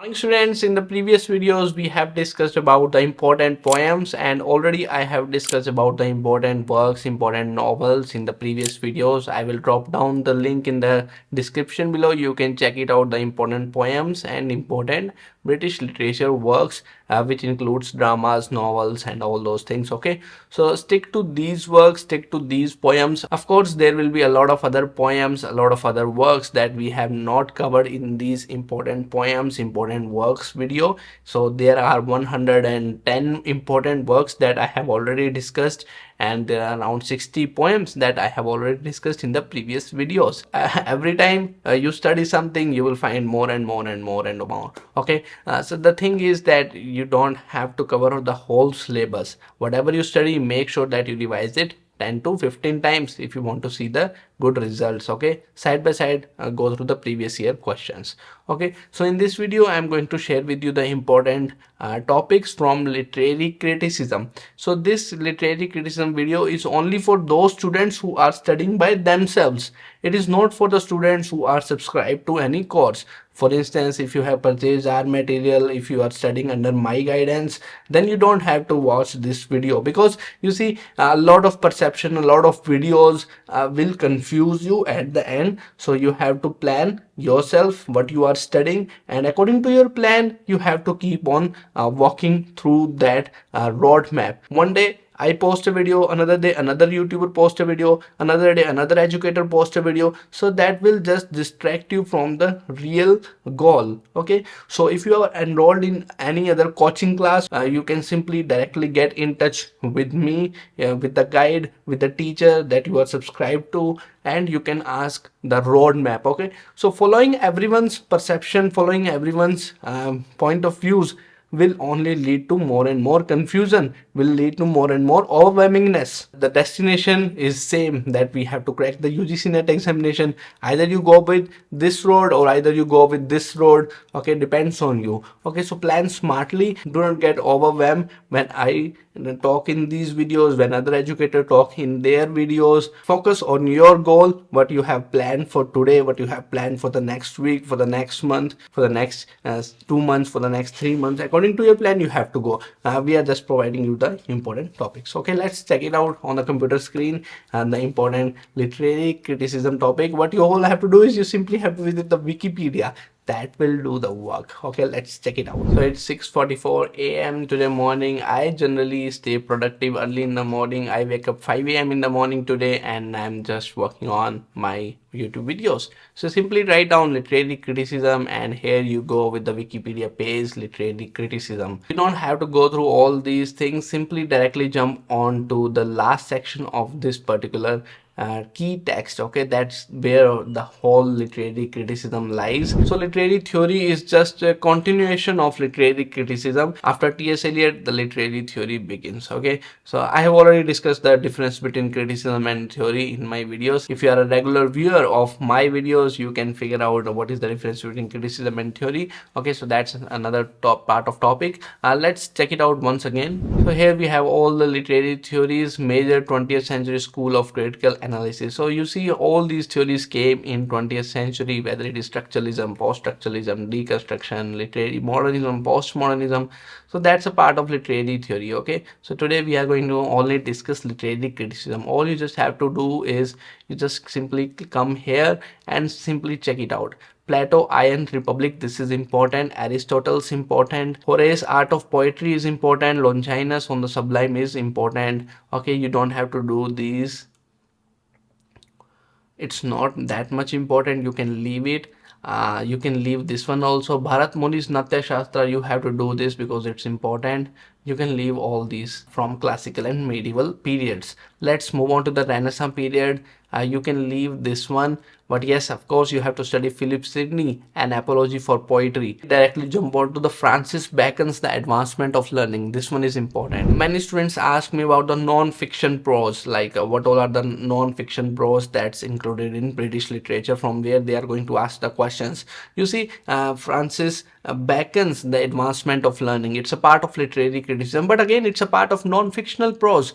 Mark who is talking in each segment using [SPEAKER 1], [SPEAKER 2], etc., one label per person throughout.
[SPEAKER 1] Morning students, in the previous videos we have discussed about the important poems, and already I have discussed about the important works, important novels in the previous videos. I will drop down the link in the description below. You can check it out, the important poems and important British literature works, which includes dramas, novels and all those things. Okay, so stick to these works, stick to these poems. Of course there will be a lot of other poems, a lot of other works that we have not covered in these important poems, important works video. So there are 110 important works that I have already discussed, and there are around 60 poems that I have already discussed in the previous videos. Every time you study something, you will find more and more and more and more. Okay, so the thing is that you don't have to cover the whole syllabus. Whatever you study, make sure that you revise it 10 to 15 times if you want to see the good results. Okay, side by side, go through the previous year questions. Okay, so in this video I am going to share with you the important topics from literary criticism. So this literary criticism video is only for those students who are studying by themselves. It is not for the students who are subscribed to any course. For instance, if you have purchased our material, if you are studying under my guidance, then you don't have to watch this video, because you see a lot of perception, a lot of videos will confuse you at the end. So you have to plan yourself what you are studying, and according to your plan you have to keep on walking through that roadmap. One day I post a video, another day another YouTuber post a video, another day another educator post a video. So that will just distract you from the real goal. Okay, so if you are enrolled in any other coaching class, you can simply directly get in touch with me, with the guide, with the teacher that you are subscribed to, and you can ask the roadmap. Okay, so following everyone's perception, following everyone's point of views will only lead to more and more confusion, will lead to more and more overwhelmingness. The destination is same, that we have to crack the UGC-NET examination. Either you go with this road or either you go with this road. Okay, depends on you. Okay, so plan smartly. Do not get overwhelmed when I talk in these videos, when other educators talk in their videos. Focus on your goal, what you have planned for today, what you have planned for the next week, for the next month, for the next 2 months, for the next 3 months. According to your plan you have to go. We are just providing you the important topics. Okay, let's check it out on the computer screen. And the important literary criticism topic, what you all have to do is you simply have to visit the Wikipedia. That will do the work. Okay, let's check it out. So it's 6:44 a.m. today morning. I generally stay productive early in the morning. I wake up 5 a.m. in the morning today, and I'm just working on my YouTube videos. So simply write down literary criticism, and here you go with the Wikipedia page, literary criticism. You don't have to go through all these things. Simply directly jump on to the last section of this particular key text. Okay, that's where the whole literary criticism lies. So literary theory is just a continuation of literary criticism. After T.S. Eliot, the literary theory begins. Okay, so I have already discussed the difference between criticism and theory in my videos. If you are a regular viewer of my videos, you can figure out what is the difference between criticism and theory. Okay, so that's another top part of topic. Let's check it out once again. So here we have all the literary theories, major 20th century school of critical analysis. So you see all these theories came in 20th century, whether it is structuralism, post-structuralism, deconstruction, literary modernism, postmodernism. So that's a part of literary theory. Okay, so today we are going to only discuss literary criticism. All you just have to do is you just simply come here and simply check it out. Plato, Iron Republic, this is important. Aristotle's important. Horace, Art of Poetry is important. Longinus on the Sublime is important. Okay, you don't have to do these. It's not that much important. You can leave it. You can leave this one also. Bharat Muni's Natya Shastra, you have to do this because it's important. You can leave all these from classical and medieval periods. Let's move on to the Renaissance period. You can leave this one, but yes, of course you have to study Philip Sidney, An Apology for Poetry. Directly jump on to the Francis Bacon's The Advancement of Learning. This one is important. Many students ask me about the non-fiction prose, like what all are the non-fiction prose that's included in British literature, from where they are going to ask the questions. You see, Francis beckons the advancement of learning. It's a part of literary criticism, but again, it's a part of non-fictional prose.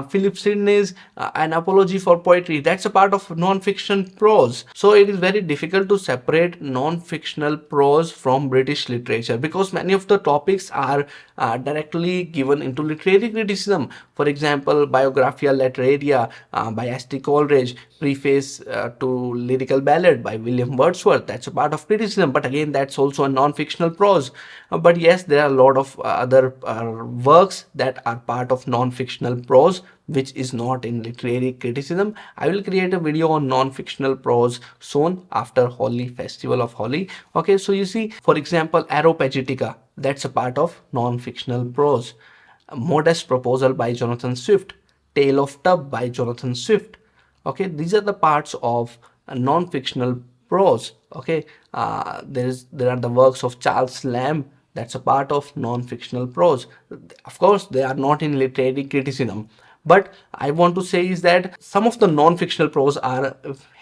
[SPEAKER 1] Philip Sidney's An Apology for Poetry, that's a part of non-fiction prose. So it is very difficult to separate non-fictional prose from British literature, because many of the topics are directly given into literary criticism. For example, Biographia Literaria by S.T. Coleridge, preface to Lyrical Ballad by William Wordsworth, that's a part of criticism, but again, that's also a non-fictional prose. But yes, there are a lot of other works that are part of non-fictional prose which is not in literary criticism. I will create a video on non-fictional prose soon after Holi, Festival of Holi. Okay, so you see, for example, Aeropagitica, that's a part of non-fictional prose. Modest Proposal by Jonathan Swift, Tale of Tub by Jonathan Swift. Okay, these are the parts of non-fictional prose. Okay, there are the works of Charles Lamb, that's a part of non-fictional prose. Of course, they are not in literary criticism, but I want to say is that some of the non-fictional prose are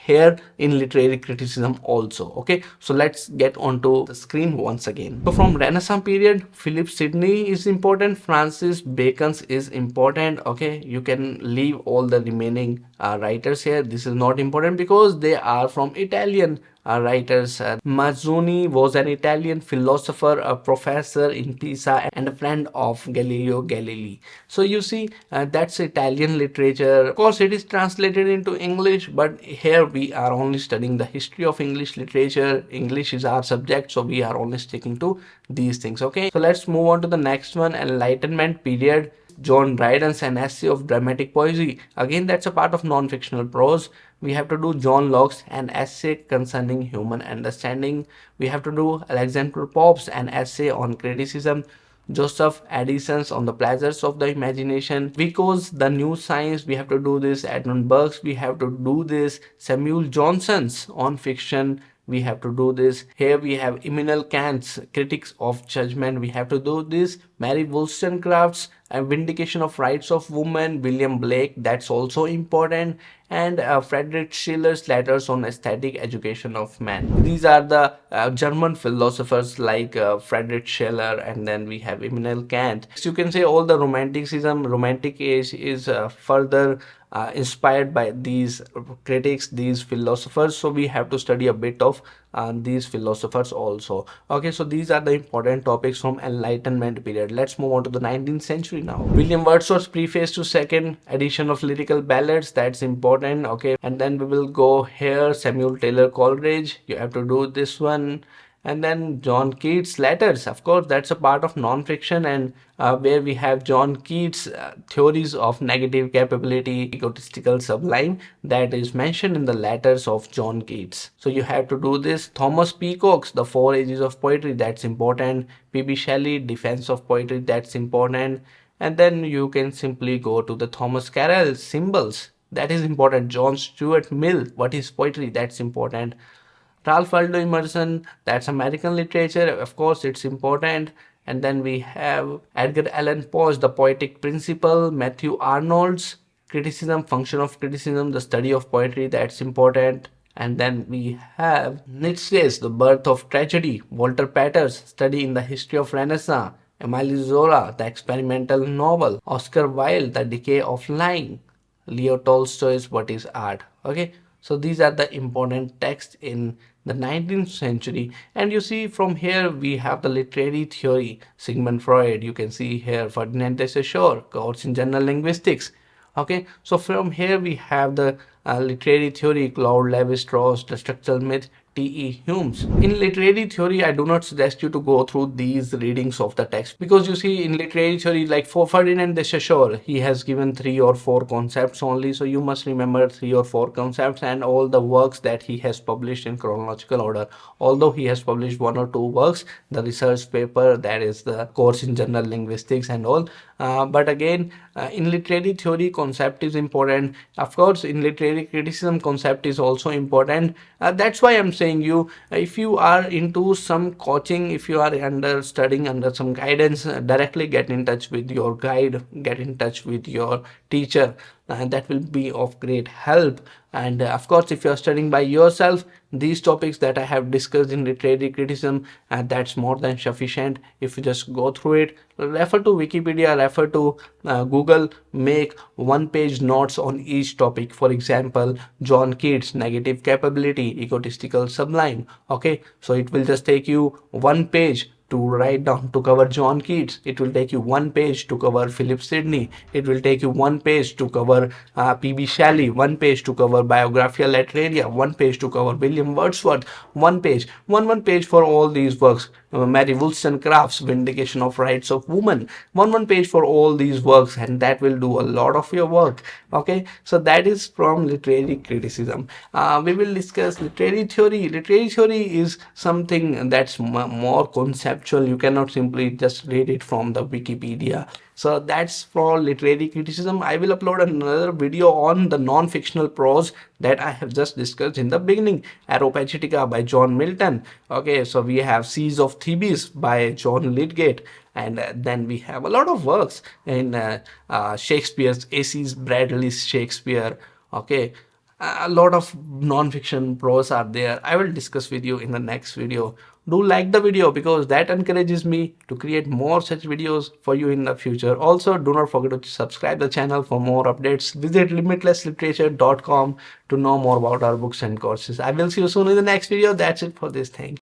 [SPEAKER 1] here in literary criticism also. Okay, so let's get onto the screen once again. So from Renaissance period, Philip Sidney is important, Francis Bacon's is important. Okay, you can leave all the remaining writers here. This is not important because they are from Italian writers. Mazzoni was an Italian philosopher, a professor in Pisa, and a friend of Galileo Galilei. So you see, that's Italian literature. Of course, it is translated into English, but here we are only studying the history of English literature. English is our subject, so we are only sticking to these things. Okay, so let's move on to the next one, Enlightenment period. John Dryden's An Essay of Dramatic Poesy. Again, that's a part of non-fictional prose. We have to do John Locke's An Essay Concerning Human Understanding. We have to do Alexander Pope's An Essay on Criticism. Joseph Addison's On the Pleasures of the Imagination. Vico's The New Science, we have to do this. Edmund Burke's, we have to do this. Samuel Johnson's On Fiction, we have to do this. Here we have Immanuel Kant's Critics of Judgment, we have to do this. Mary Wollstonecraft's A Vindication of Rights of Women. William Blake, that's also important. And Friedrich Schiller's Letters on Aesthetic Education of Man. These are the German philosophers like Friedrich Schiller, and then we have Immanuel Kant. So you can say all the romanticism, romantic age is further inspired by these critics, these philosophers. So we have to study a bit of these philosophers also. Okay, so these are the important topics from Enlightenment period. Let's move on to the 19th century now. William Wordsworth's preface to second edition of Lyrical Ballads, that's important. Okay, and then we will go here, Samuel Taylor Coleridge, you have to do this one. And then John Keats' Letters, of course, that's a part of non-fiction, and where we have John Keats' theories of negative capability, egotistical sublime, that is mentioned in the Letters of John Keats. So you have to do this. Thomas Peacock's The Four Ages of Poetry, that's important. P.B. Shelley, Defense of Poetry, that's important. And then you can simply go to the Thomas Carroll's Symbols, that is important. John Stuart Mill, What is Poetry, that's important. Ralph Waldo Emerson, that's American literature, of course it's important. And then we have Edgar Allan Poe's The Poetic Principle, Matthew Arnold's Criticism, Function of Criticism, The Study of Poetry, that's important. And then we have Nietzsche's The Birth of Tragedy, Walter Pater's Study in the History of Renaissance, Emile Zola, The Experimental Novel, Oscar Wilde, The Decay of Lying, Leo Tolstoy's What is Art. Okay, so these are the important texts in the 19th century. And you see, from here we have the literary theory, Sigmund Freud, you can see here Ferdinand de Saussure, Course in General Linguistics. Okay, so from here we have the literary theory, Claude Lévi-Strauss, The Structural Myth, T.E. Humes. In literary theory, I do not suggest you to go through these readings of the text, because you see, in literary theory, like for Ferdinand de Saussure, he has given 3 or 4 concepts only, so you must remember 3 or 4 concepts and all the works that he has published in chronological order. Although he has published 1 or 2 works, the research paper, that is the Course in General Linguistics and all, but again, in literary theory, concept is important. Of course, in literary criticism, concept is also important. That's why I'm saying you, if you are into some coaching, if you are studying under some guidance, directly get in touch with your guide, get in touch with your teacher, and that will be of great help. And of course, if you're studying by yourself, these topics that I have discussed in literary criticism, and that's more than sufficient. If you just go through it, refer to Wikipedia, refer to Google, make one page notes on each topic. For example, John Keats, negative capability, egotistical sublime. Okay, so it will just take you one page to write down to cover John Keats. It will take you one page to cover Philip Sidney. It will take you one page to cover P.B. Shelley, one page to cover Biographia Literaria, one page to cover William Wordsworth, one page for all these works. Mary Wollstonecraft's Vindication of Rights of Women, one page for all these works, and that will do a lot of your work. Okay, so that is from literary criticism. We will discuss literary theory. Literary theory is something that's more conceptual. You cannot simply just read it from the Wikipedia. So that's for literary criticism. I will upload another video on the non-fictional prose that I have just discussed in the beginning. Aeropagitica by John Milton. Okay, so we have Seas of Thebes by John Lydgate, and then we have a lot of works in Shakespeare's A.C. Bradley's Shakespeare. Okay, a lot of non-fiction prose are there. I will discuss with you in the next video. Do like the video because that encourages me to create more such videos for you in the future. Also, do not forget to subscribe the channel for more updates. Visit limitlessliterature.com to know more about our books and courses. I will see you soon in the next video. That's it for this thing.